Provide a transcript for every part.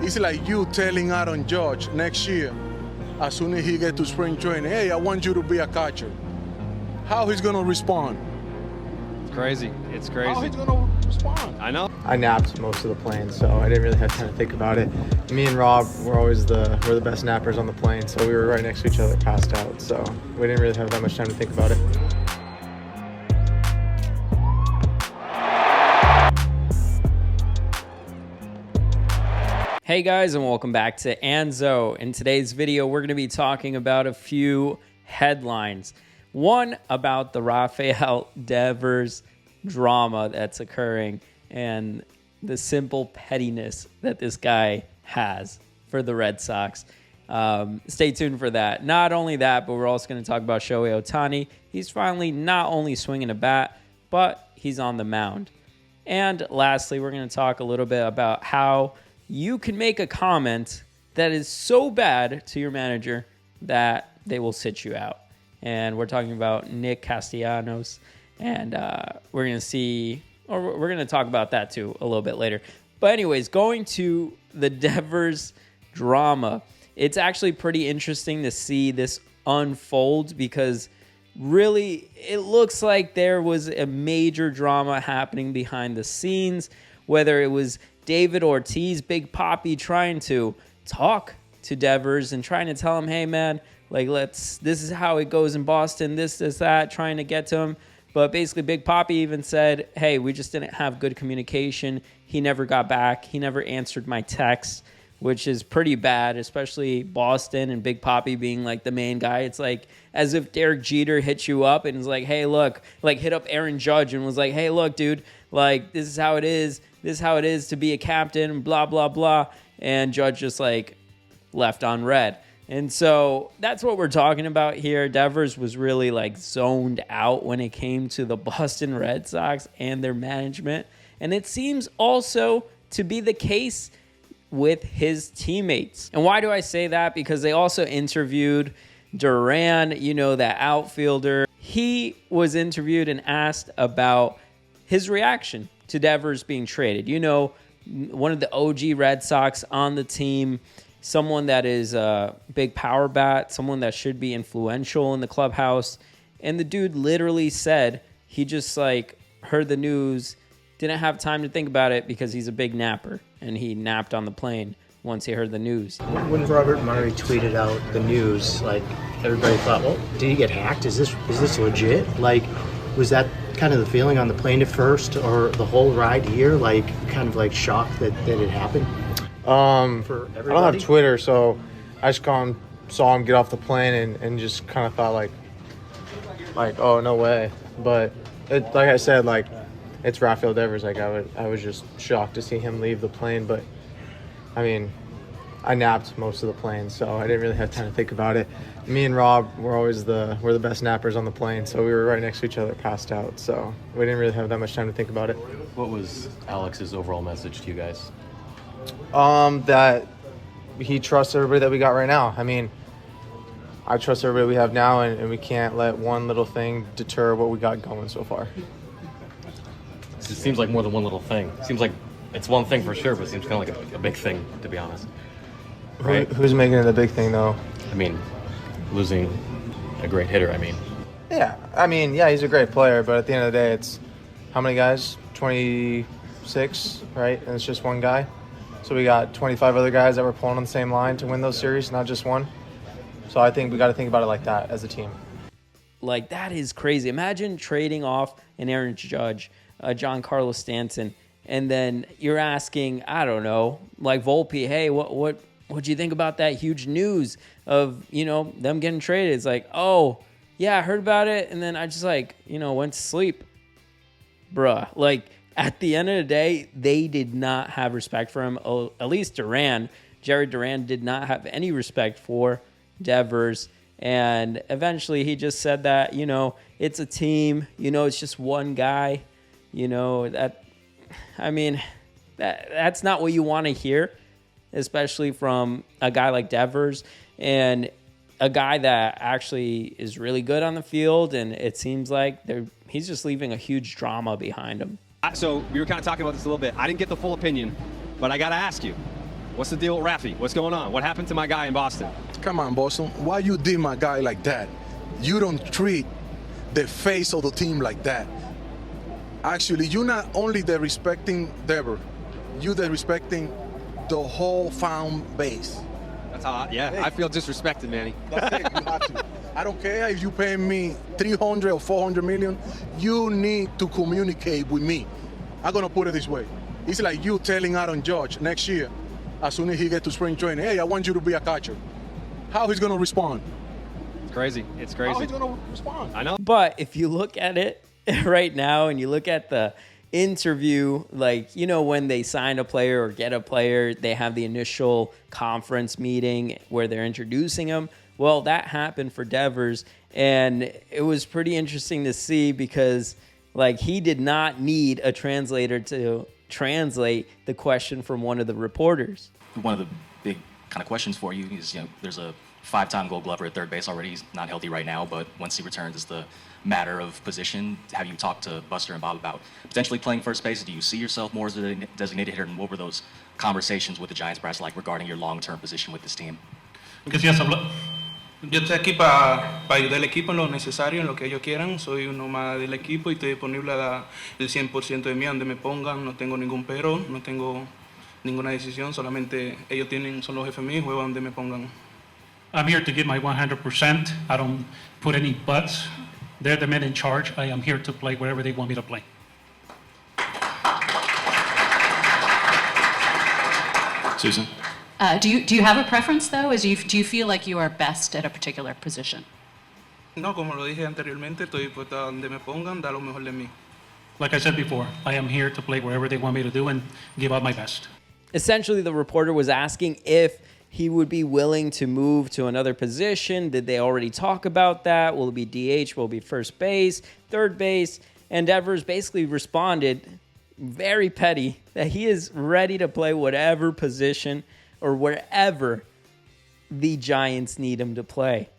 It's like you telling Aaron Judge next year, as soon as he gets to spring training, hey, I want you to be a catcher. How he's gonna respond? It's crazy. It's crazy. How he's gonna respond? I know. I napped most of the plane, so I didn't really have time to think about it. Me and Rob were always the best nappers on the plane, so we were right next to each other, passed out. So we didn't really have that much time to think about it. Hey guys, and welcome back to Anzo. In today's video, we're going to be talking about a few headlines. One about the Rafael Devers drama that's occurring and the simple pettiness that this guy has for the Red Sox. Stay tuned for that. Not only that, but we're also going to talk about Shohei Ohtani. He's finally not only swinging a bat, but he's on the mound. And lastly, we're going to talk a little bit about how you can make a comment that is so bad to your manager that they will sit you out. And we're talking about Nick Castellanos, and we're going to talk about that too a little bit later. But anyways, going to the Devers drama, it's actually pretty interesting to see this unfold because really it looks like there was a major drama happening behind the scenes, whether it was David Ortiz, Big Papi, trying to talk to Devers and trying to tell him, hey man, like this is how it goes in Boston, this, that, trying to get to him. But basically Big Papi even said, hey, we just didn't have good communication. He never got back. He never answered my text, which is pretty bad, especially Boston and Big Papi being like the main guy. It's like as if Derek Jeter hit you up and was like, hey, look, like hit up Aaron Judge and was like, hey, look, dude, like this is how it is. This is how it is to be a captain, blah, blah, blah. And Judge just like left on red. And so that's what we're talking about here. Devers was really like zoned out when it came to the Boston Red Sox and their management. And it seems also to be the case with his teammates. And why do I say that? Because they also interviewed Duran, that outfielder. He was interviewed and asked about his reaction to Devers being traded. One of the OG Red Sox on the team, someone that is a big power bat, someone that should be influential in the clubhouse. And the dude literally said he just like heard the news, didn't have time to think about it because he's a big napper, and he napped on the plane once he heard the news. When Robert Murray tweeted out the news, like everybody thought, well, did he get hacked? Is this legit? Like, was that kind of the feeling on the plane at first, or the whole ride here, like kind of like shocked that it happened? For everybody? I don't have Twitter, so I just saw him get off the plane and just kind of thought like, oh, no way. But like I said, like it's Rafael Devers. Like I was just shocked to see him leave the plane. But I mean, I napped most of the plane, so I didn't really have time to think about it. Me and Rob were always the best nappers on the plane, so we were right next to each other, passed out. So we didn't really have that much time to think about it. What was Alex's overall message to you guys? That he trusts everybody that we got right now. I mean, I trust everybody we have now, and we can't let one little thing deter what we got going so far. It seems like more than one little thing. It seems like it's one thing for sure, but it seems kind of like a big thing, to be honest. Right? Who's making it a big thing, though? I mean, losing a great hitter, Yeah, he's a great player, but at the end of the day, it's how many guys? 26, right? And it's just one guy. So we got 25 other guys that were pulling on the same line to win those series, not just one. So I think we got to think about it like that as a team. Like, that is crazy. Imagine trading off an Aaron Judge, Giancarlo Stanton, and then you're asking, I don't know, like Volpe, hey, what do you think about that huge news of, them getting traded? It's like, oh, yeah, I heard about it, and then I just went to sleep. Bruh, like, at the end of the day, they did not have respect for him. Oh, at least Jerry Duran did not have any respect for Devers. And eventually he just said that, it's a team, it's just one guy, that's not what you want to hear, especially from a guy like Devers and a guy that actually is really good on the field. And it seems like he's just leaving a huge drama behind him. So we were kind of talking about this a little bit. I didn't get the full opinion, but I got to ask you. What's the deal with Rafi? What's going on? What happened to my guy in Boston? Come on, Boston. Why you did my guy like that? You don't treat the face of the team like that. Actually, you're not only the respecting Dever, you're the respecting the whole fan base. That's how I feel disrespected, Manny. That's it. You have to. I don't care if you pay me 300 or 400 million. You need to communicate with me. I'm gonna put it this way. It's like you telling Aaron Judge next year, as soon as he gets to spring training, hey, I want you to be a catcher. How he's gonna respond? It's crazy. It's How crazy. he's gonna respond? I know. But if you look at it right now and you look at the interview, like, you know, when they sign a player or get a player, they have the initial conference meeting where they're introducing him. Well, that happened for Devers, and it was pretty interesting to see because, like, he did not need a translator to translate the question from one of the reporters. One of the big kind of questions for you is, you know, there's a 5-time Gold Glover at third base already. He's not healthy right now, but once he returns, it's the matter of position. Have you talked to Buster and Bob about potentially playing first base? Do you see yourself more as a designated hitter? And what were those conversations with the Giants brass like regarding your long-term position with this team? Yo estoy aquí para ayudar al equipo en lo necesario, en lo que ellos quieran. Soy uno más del equipo y estoy disponible a dar el 100% de mí donde me pongan. No tengo ningún pero, no tengo ninguna decisión. Solamente ellos son los jefes míos y juegan donde me pongan. I'm here to give my 100%. I don't put any buts. They're the men in charge. I am here to play wherever they want me to play. Susan? Do you have a preference, though? Do you feel like you are best at a particular position? No, como lo dije anteriormente, estoy dispuesto a donde me pongan, dar lo mejor de mí. Like I said before, I am here to play wherever they want me to do and give out my best. Essentially, the reporter was asking if he would be willing to move to another position. Did they already talk about that? Will it be DH? Will it be first base, third base? And Devers basically responded, very petty, that he is ready to play whatever position or wherever the Giants need him to play.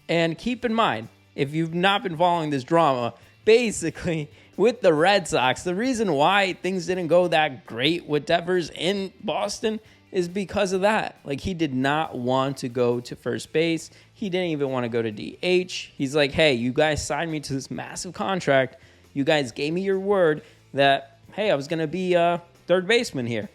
And keep in mind, if you've not been following this drama, basically with the Red Sox, the reason why things didn't go that great with Devers in Boston is because of that. Like, he did not want to go to first base. He didn't even want to go to DH. He's like, hey, you guys signed me to this massive contract. You guys gave me your word that, hey, I was going to be a third baseman here.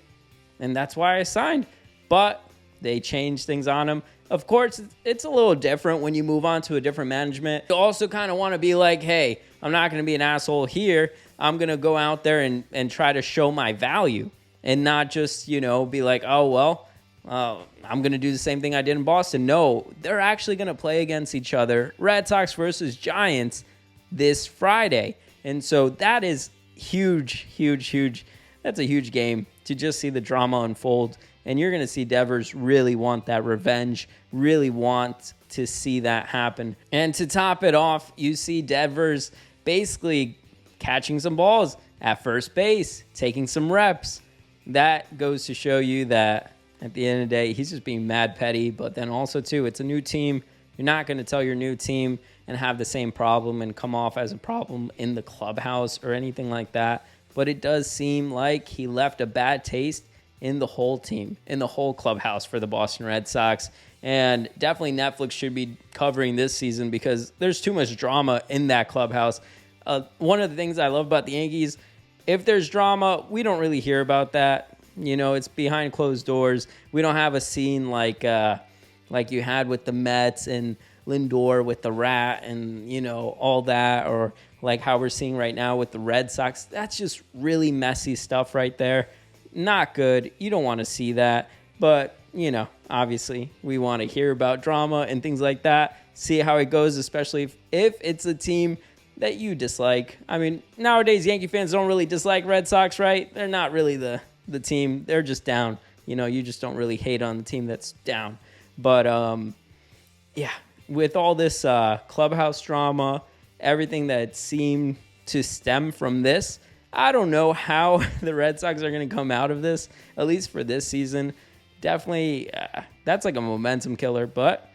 And that's why I signed. But they changed things on him. Of course, it's a little different when you move on to a different management. You also kind of want to be like, hey, I'm not going to be an asshole here. I'm going to go out there and try to show my value and not just, you know, be like, oh, well, I'm going to do the same thing I did in Boston. No, they're actually going to play against each other. Red Sox versus Giants this Friday. And so that is huge, huge, huge. That's a huge game to just see the drama unfold. And you're going to see Devers really want that revenge, really want to see that happen. And to top it off, you see Devers basically catching some balls at first base, taking some reps. That goes to show you that at the end of the day, he's just being mad petty. But then also, too, it's a new team. You're not going to tell your new team and have the same problem and come off as a problem in the clubhouse or anything like that. But it does seem like he left a bad taste in the whole team, in the whole clubhouse for the Boston Red Sox. And definitely Netflix should be covering this season because there's too much drama in that clubhouse. One of the things I love about the Yankees, if there's drama, we don't really hear about that. You know, it's behind closed doors. We don't have a scene like you had with the Mets and Lindor with the rat and, you know, all that, or like how we're seeing right now with the Red Sox. That's just really messy stuff right there. Not good. You don't want to see that. But, you know, obviously we want to hear about drama and things like that. See how it goes, especially if it's a team that you dislike. I mean, nowadays Yankee fans don't really dislike Red Sox, right? They're not really the team. They're just down. You know, you just don't really hate on the team that's down. But, yeah, with all this clubhouse drama, everything that seemed to stem from this, I don't know how the Red Sox are going to come out of this, at least for this season. Definitely, that's like a momentum killer, but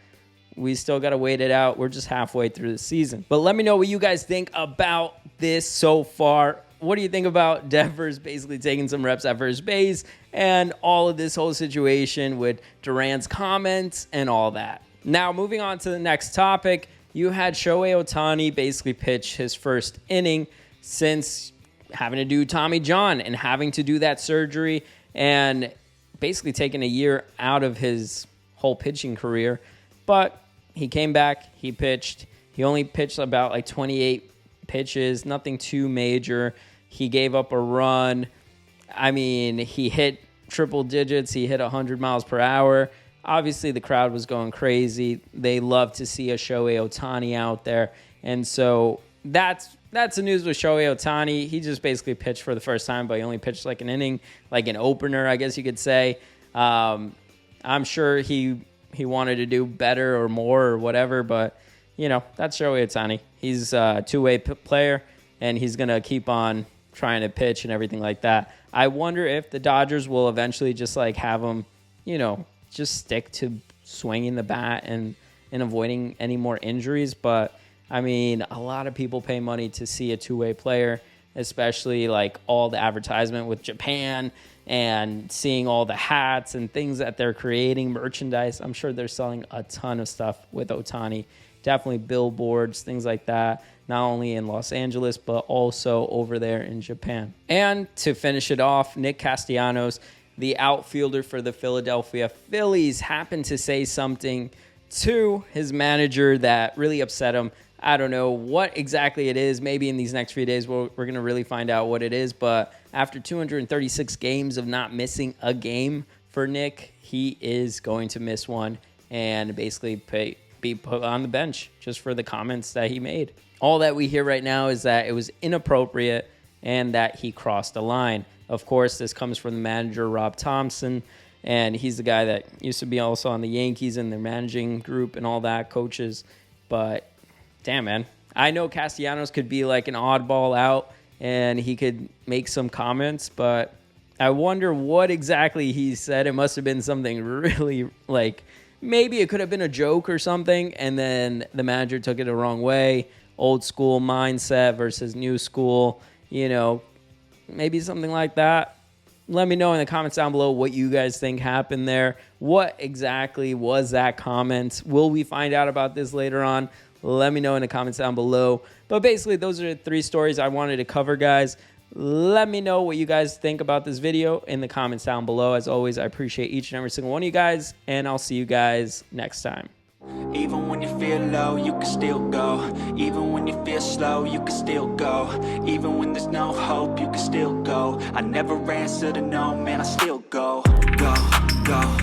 we still got to wait it out. We're just halfway through the season. But let me know what you guys think about this so far. what do you think about Devers basically taking some reps at first base and all of this whole situation with Durant's comments and all that? Now, moving on to the next topic, you had Shohei Ohtani basically pitch his first inning since having to do Tommy John and having to do that surgery and basically taking a year out of his whole pitching career. But he came back, he pitched. He only pitched about like 28 pitches, nothing too major. He gave up a run. I mean, he hit triple digits. He hit 100 miles per hour. Obviously, the crowd was going crazy. They love to see a Shohei Ohtani out there. And so that's the news with Shohei Ohtani. He just basically pitched for the first time, but he only pitched like an inning, like an opener, I guess you could say. I'm sure he wanted to do better or more or whatever, but you know, that's Shohei Ohtani. He's a two-way player, and he's going to keep on trying to pitch and everything like that. I wonder if the Dodgers will eventually just like have him, you know, just stick to swinging the bat and avoiding any more injuries. But, I mean, a lot of people pay money to see a two-way player, especially like all the advertisement with Japan and seeing all the hats and things that they're creating, merchandise. I'm sure they're selling a ton of stuff with Ohtani. Definitely billboards, things like that, not only in Los Angeles, but also over there in Japan. And to finish it off, Nick Castellanos, the outfielder for the Philadelphia Phillies, happened to say something to his manager that really upset him. I don't know what exactly it is. Maybe in these next few days, we're going to really find out what it is. But after 236 games of not missing a game for Nick, he is going to miss one and basically be put on the bench just for the comments that he made. All that we hear right now is that it was inappropriate and that he crossed the line. Of course, this comes from the manager, Rob Thompson, and he's the guy that used to be also on the Yankees and their managing group and all that, coaches. But damn, man, I know Castellanos could be like an oddball out and he could make some comments, but I wonder what exactly he said. It must have been something really like, maybe it could have been a joke or something, and then the manager took it the wrong way. Old school mindset versus new school, you know, maybe something like that. Let me know in the comments down below what you guys think happened there. What exactly was that comment? Will we find out about this later on? Let me know in the comments down below. But basically, those are the three stories I wanted to cover, guys. Let me know what you guys think about this video in the comments down below. As always, I appreciate each and every single one of you guys, and I'll see you guys next time. Even when you feel low, you can still go. Even when you feel slow, you can still go. Even when there's no hope, you can still go. I never answer to no, man, I still go. Go, go.